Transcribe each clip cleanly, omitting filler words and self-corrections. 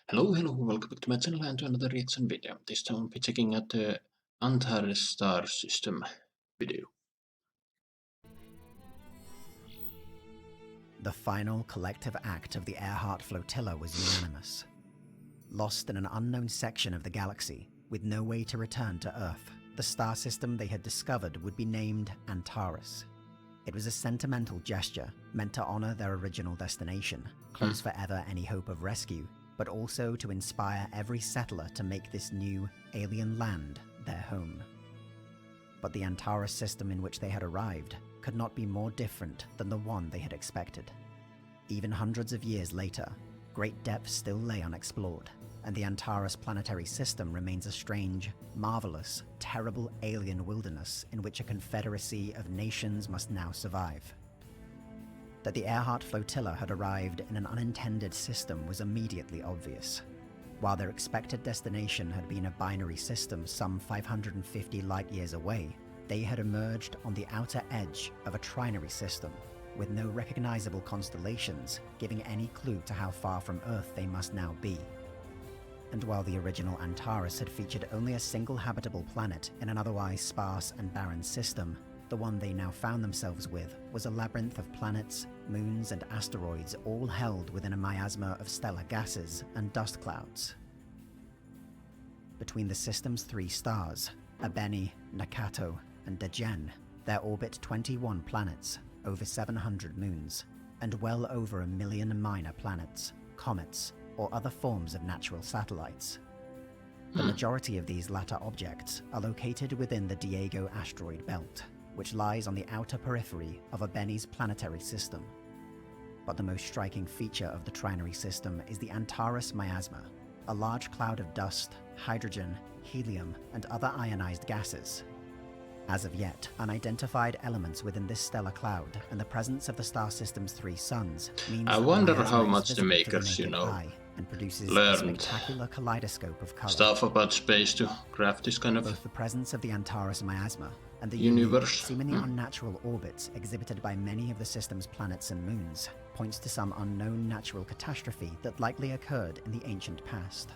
Hello, welcome back to my channel and to another reaction video. This time I'll be checking out the Antares star system video. The final collective act of the Earhart flotilla was unanimous. Lost in an unknown section of the galaxy, with no way to return to Earth, the star system they had discovered would be named Antares. It was a sentimental gesture meant to honor their original destination, close forever any hope of rescue, but also to inspire every settler to make this new, alien land their home. But the Antares system in which they had arrived could not be more different than the one they had expected. Even hundreds of years later, great depths still lay unexplored, and the Antares planetary system remains a strange, marvelous, terrible alien wilderness in which a confederacy of nations must now survive. That the Earhart flotilla had arrived in an unintended system was immediately obvious. While their expected destination had been a binary system some 550 light-years away, they had emerged on the outer edge of a trinary system, with no recognizable constellations giving any clue to how far from Earth they must now be. And while the original Antares had featured only a single habitable planet in an otherwise sparse and barren system, the one they now found themselves with was a labyrinth of planets, moons, and asteroids all held within a miasma of stellar gases and dust clouds. Between the system's 3 stars, Abeni, Nakato, and Degen, there orbit 21 planets, over 700 moons, and well over 1 million minor planets, comets, or other forms of natural satellites. The majority of these latter objects are located within the Diego asteroid belt, which lies on the outer periphery of Abeni's planetary system. But the most striking feature of the trinary system is the Antares miasma, a large cloud of dust, hydrogen, helium, and other ionized gases. As of yet, unidentified elements within this stellar cloud and the presence of the star system's 3 suns means I that wonder the how miasma is much the visible to the makers, naked eye and produces a learned spectacular kaleidoscope of color. stuff about space to craft this kind of Both the presence of the Antares miasma and the universe. seemingly unnatural orbits exhibited by many of the system's planets and moons points to some unknown natural catastrophe that likely occurred in the ancient past.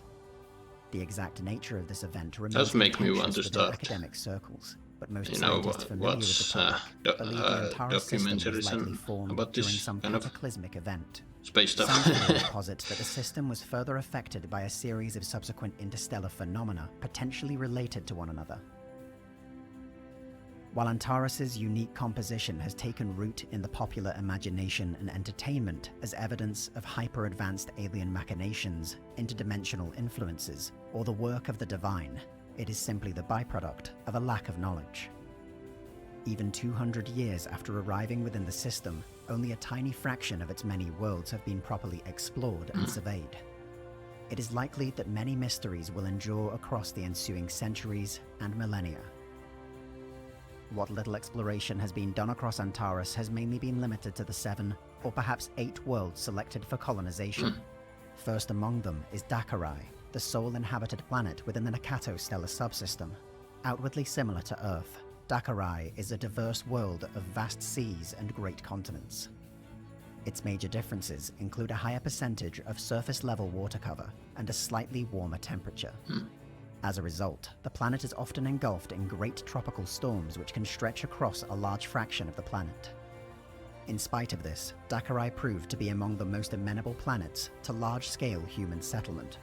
The exact nature of this event remains make me contentious want to within start, academic circles, but most scientists familiar with the watch topic believe the Antares system was documentaries likely formed about during this some kind of cataclysmic event. space stuff. Some theories posit that the system was further affected by a series of subsequent interstellar phenomena potentially related to one another. While Antares' unique composition has taken root in the popular imagination and entertainment as evidence of hyper-advanced alien machinations, interdimensional influences, or the work of the divine, it is simply the byproduct of a lack of knowledge. Even 200 years after arriving within the system, only a tiny fraction of its many worlds have been properly explored and surveyed. It is likely that many mysteries will endure across the ensuing centuries and millennia. What little exploration has been done across Antares has mainly been limited to the 7 or perhaps 8 worlds selected for colonization. First among them is Dakarai, the sole inhabited planet within the Nakato stellar subsystem. Outwardly similar to Earth, Dakarai is a diverse world of vast seas and great continents. Its major differences include a higher percentage of surface-level water cover and a slightly warmer temperature. As a result, the planet is often engulfed in great tropical storms which can stretch across a large fraction of the planet. In spite of this, Dakarai proved to be among the most amenable planets to large-scale human settlement.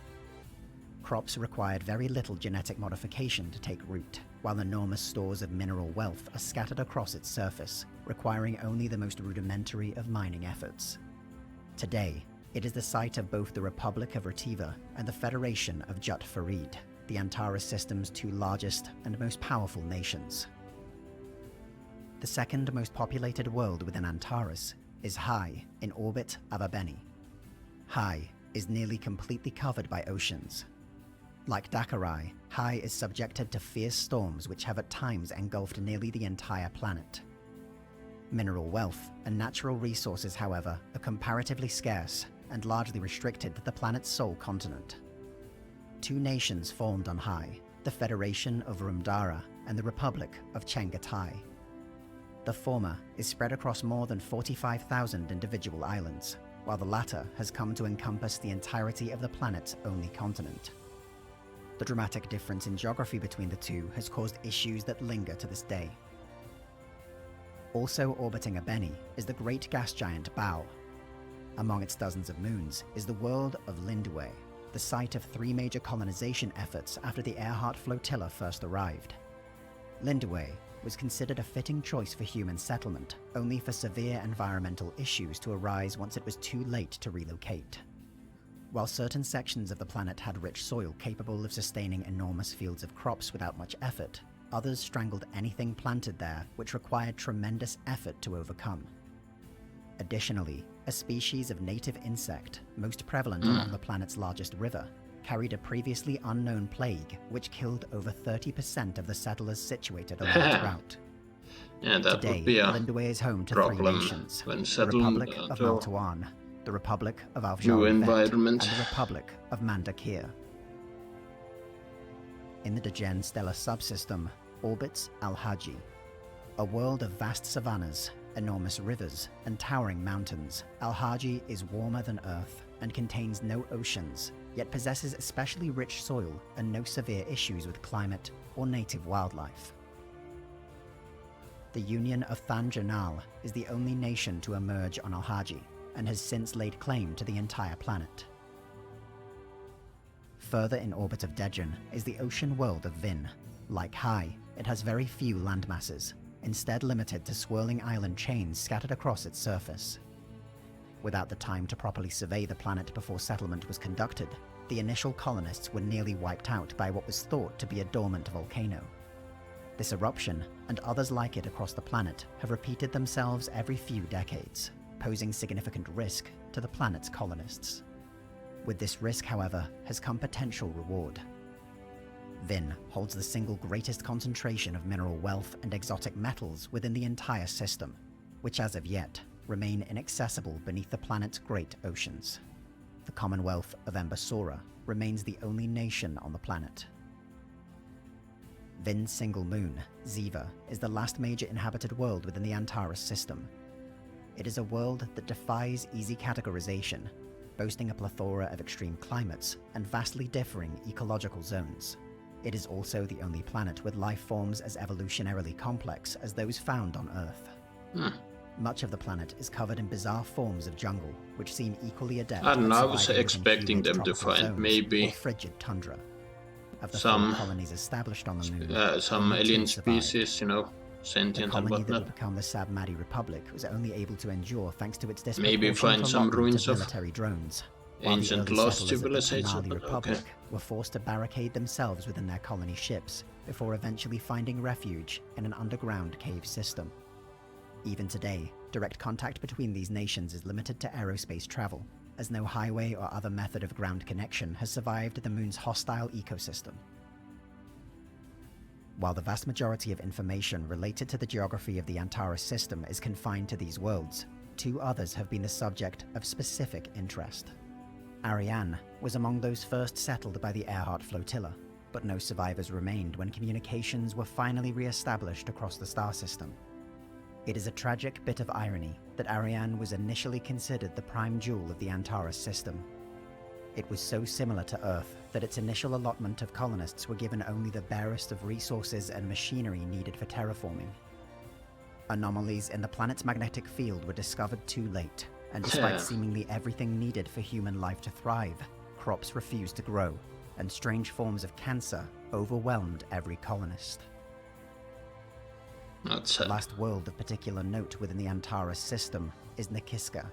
Crops required very little genetic modification to take root, while enormous stores of mineral wealth are scattered across its surface, requiring only the most rudimentary of mining efforts. Today, it is the site of both the Republic of Retiva and the Federation of Jut Farid, the Antares system's 2 largest and most powerful nations. The second most populated world within Antares is Hai, in orbit of Abeni. Hai is nearly completely covered by oceans. Like Dakarai, Hai is subjected to fierce storms which have at times engulfed nearly the entire planet. Mineral wealth and natural resources, however, are comparatively scarce and largely restricted to the planet's sole continent. 2 nations formed on Hai, the Federation of Rumdara and the Republic of Chengatai. The former is spread across more than 45,000 individual islands, while the latter has come to encompass the entirety of the planet's only continent. The dramatic difference in geography between the two has caused issues that linger to this day. Also orbiting Abeni is the great gas giant Bao. Among its dozens of moons is the world of Lindue, the site of 3 major colonization efforts after the Earhart flotilla first arrived. Lindue was considered a fitting choice for human settlement, only for severe environmental issues to arise once it was too late to relocate. While certain sections of the planet had rich soil capable of sustaining enormous fields of crops without much effort, others strangled anything planted there, which required tremendous effort to overcome. Additionally, a species of native insect, most prevalent along the planet's largest river, carried a previously unknown plague which killed over 30% of the settlers situated along its route. Yeah, that Today, would be a Lindue is home to 3 problem nations, when the settling Republic of to Maltawan, the Republic of new Aljarvet, and environment. the Republic of Mandakir. In the Degen stellar subsystem orbits Al-Haji, a world of vast savannas, enormous rivers, and towering mountains. Al-Haji is warmer than Earth and contains no oceans, yet possesses especially rich soil and no severe issues with climate or native wildlife. The Union of Thanjanal is the only nation to emerge on Al-Haji and has since laid claim to the entire planet. Further in orbit of Degen is the ocean world of Vin. Like Hai, it has very few landmasses, instead limited to swirling island chains scattered across its surface. Without the time to properly survey the planet before settlement was conducted, the initial colonists were nearly wiped out by what was thought to be a dormant volcano. This eruption, and others like it across the planet, have repeated themselves every few decades, posing significant risk to the planet's colonists. With this risk, however, has come potential reward. Vin holds the single greatest concentration of mineral wealth and exotic metals within the entire system, which as of yet remain inaccessible beneath the planet's great oceans. The Commonwealth of Embasora remains the only nation on the planet. Vin's single moon, Ziva, is the last major inhabited world within the Antares system. It is a world that defies easy categorization, boasting a plethora of extreme climates and vastly differing ecological zones. It is also the only planet with life forms as evolutionarily complex as those found on Earth. Much of the planet is covered in bizarre forms of jungle, which seem equally adept I don't know, I at was surviving expecting within them to humid tropical find zones maybe or frigid tundra. Of the some 4 colonies established on the moon, some only 2 alien survived. species, you know, The sentient and colony that whatnot. would become the Sabmadi Republic was only able to endure thanks to its Maybe disproportionate find some allotment ruins of of military drones, while the ancient early lost settlers of the civilization, Tenali but Republic okay. were forced to barricade themselves within their colony ships before eventually finding refuge in an underground cave system. Even today, direct contact between these nations is limited to aerospace travel, as no highway or other method of ground connection has survived the moon's hostile ecosystem. While the vast majority of information related to the geography of the Antares system is confined to these worlds, 2 others have been the subject of specific interest. Ariane was among those first settled by the Earhart flotilla, but no survivors remained when communications were finally re-established across the star system. It is a tragic bit of irony that Ariane was initially considered the prime jewel of the Antares system. It was so similar to Earth that its initial allotment of colonists were given only the barest of resources and machinery needed for terraforming. Anomalies in the planet's magnetic field were discovered too late, and despite seemingly everything needed for human life to thrive, crops refused to grow, and strange forms of cancer overwhelmed every colonist. That's The last world of particular note within the Antares system is Nikiska.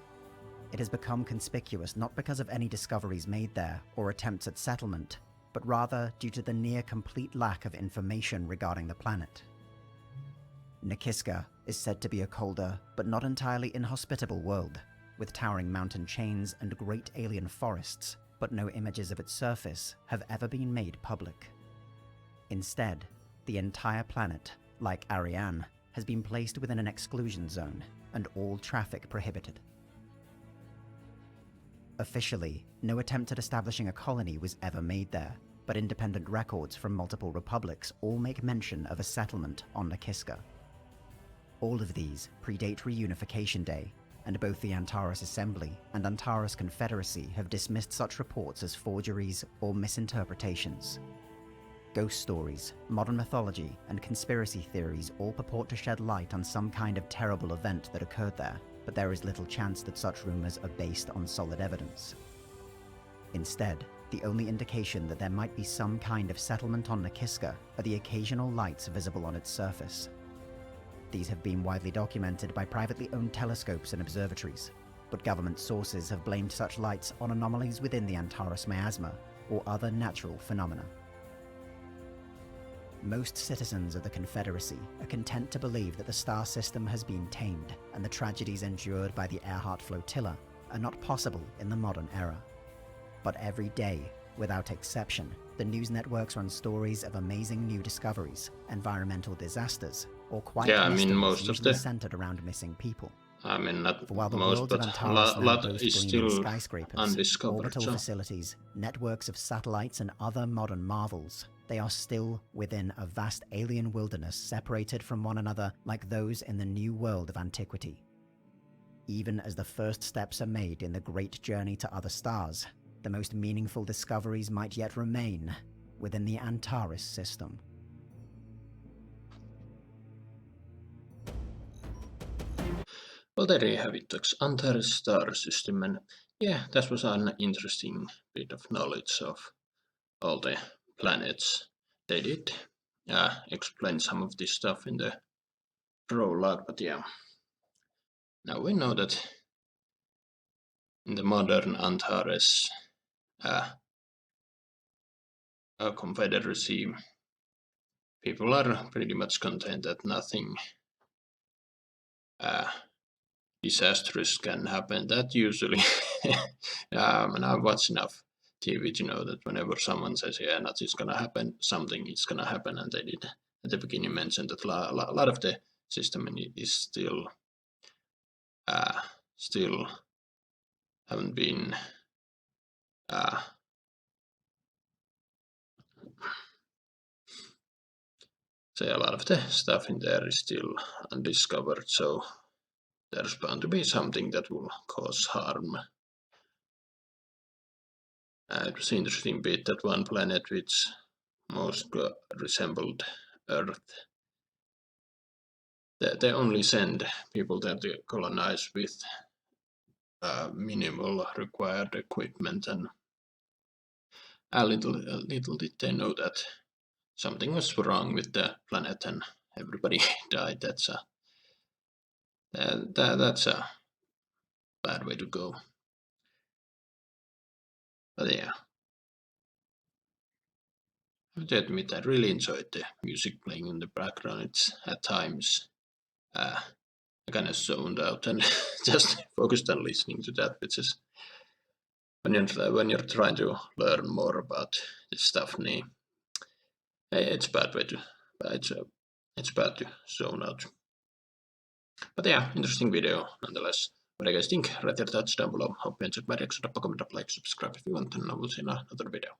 It has become conspicuous not because of any discoveries made there or attempts at settlement, but rather due to the near-complete lack of information regarding the planet. Nikiska is said to be a colder, but not entirely inhospitable world, with towering mountain chains and great alien forests, but no images of its surface have ever been made public. Instead, the entire planet, like Ariane, has been placed within an exclusion zone, and all traffic prohibited. Officially, no attempt at establishing a colony was ever made there, but independent records from multiple republics all make mention of a settlement on Nikiska. All of these predate Reunification Day, and both the Antares Assembly and Antares Confederacy have dismissed such reports as forgeries or misinterpretations. Ghost stories, modern mythology, and conspiracy theories all purport to shed light on some kind of terrible event that occurred there, but there is little chance that such rumors are based on solid evidence. Instead, the only indication that there might be some kind of settlement on Nakiska are the occasional lights visible on its surface. These have been widely documented by privately owned telescopes and observatories, but government sources have blamed such lights on anomalies within the Antares miasma or other natural phenomena. Most citizens of the Confederacy are content to believe that the star system has been tamed and the tragedies endured by the Earhart flotilla are not possible in the modern era. But every day, without exception, the news networks run stories of amazing new discoveries, environmental disasters, or quiet mysteries usually centered around missing people. Not For while the most, worlds of but Antares a now lot boast is gleaming still skyscrapers, undiscovered. orbital So facilities, networks of satellites, and other modern marvels, they are still within a vast alien wilderness separated from one another like those in the new world of antiquity. Even as the first steps are made in the great journey to other stars, the most meaningful discoveries might yet remain within the Antares system. well, there you have it, the Antares star system, and yeah, that was an interesting bit of knowledge of all the planets. They did explain some of this stuff in the prologue, but yeah, now we know that in the modern Antares confederacy, people are pretty much content that nothing disastrous can happen. That usually, and I've watched enough TV to know that whenever someone says, "Yeah, nothing's gonna happen," something is gonna happen, and they did at the beginning mention that a lot of the system is still haven't been say a lot of the stuff in there is still undiscovered, so there's bound to be something that will cause harm. It was an interesting bit that one planet which most resembled Earth, they only send people that they colonize with minimal required equipment, and a little did they know that something was wrong with the planet and everybody died. That's a bad way to go. But yeah, I have to admit I really enjoyed the music playing in the background. It's at times I kind of zoned out and just focused on listening to that, which is when you're trying to learn more about this stuff. It's bad way to it's bad to zone out. But yeah, interesting video nonetheless. What do you guys think? Write your thoughts down below. Hope you enjoyed my reaction. Drop a comment, drop a like, subscribe if you want, and I will see you in another video.